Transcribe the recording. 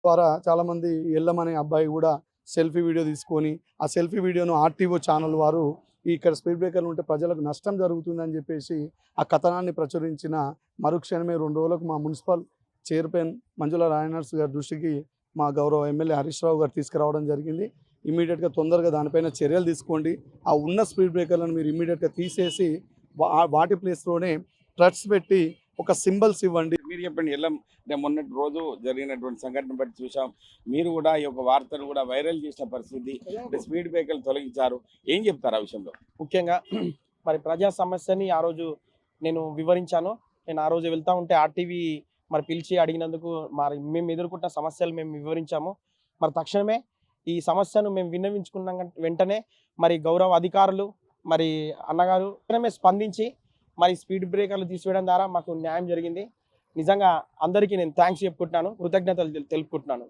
ద్వారా చాలామంది ఎల్లం అనే అబ్బాయి కూడా సెల్ఫీ వీడియో తీసుకొని ఆ సెల్ఫీ వీడియోను ఆర్టీఓ ఛానల్ వారు ఇక్కడ స్పీడ్ బ్రేకర్లు ఉంటే ప్రజలకు నష్టం జరుగుతుందని చెప్పేసి ఆ కథనాన్ని ప్రచురించిన మరుక్షణమే 2 రోజులకు మా మున్సిపల్ చైర్మన్ మంజుల రాయనర్స్ గారి దృష్టికి మా గౌరవ ఎమ్మెల్యే హరీష్ రావు గారు తీసుకురావడం జరిగింది. ఇమ్మీడియట్గా తొందరగా దానిపైన చర్యలు తీసుకోండి. ఆ ఉన్న స్పీడ్ బ్రేకర్లను మీరు ఇమ్మీడియట్గా తీసేసి వాటి ప్లేస్లోనే ట్రట్స్ పెట్టి ఒక సింబల్స్ ఇవ్వండి. మీరు చెప్పండి ఎల్లం అంటే మొన్నటి రోజు జరిగినటువంటి సంఘటన బట్టి చూసాం. మీరు కూడా ఈ యొక్క వార్తను కూడా వైరల్ చేసిన పరిస్థితి. స్పీడ్ బ్రేకర్లు తొలగించారు. ఏం చెప్తారు ఆ విషయంలో? ముఖ్యంగా మరి ప్రజా సమస్యని ఆ రోజు నేను వివరించాను. నేను ఆ రోజు వెళ్తా ఉంటే ఆర్టీవీ మరి పిలిచి అడిగినందుకు మరి మేము ఎదుర్కొంటున్న సమస్యలు మేము వివరించాము. మరి తక్షణమే ఈ సమస్యను మేము విన్నవించుకున్న వెంటనే మరి గౌరవ అధికారులు మరి అన్నగారు తక్షణమే స్పందించి మరి స్పీడ్ బ్రేకర్లు తీసివేయడం ద్వారా మాకు న్యాయం జరిగింది. నిజంగా అందరికీ నేను థ్యాంక్స్ చెప్పుకుంటున్నాను, కృతజ్ఞతలు తెలుపుకుంటున్నాను.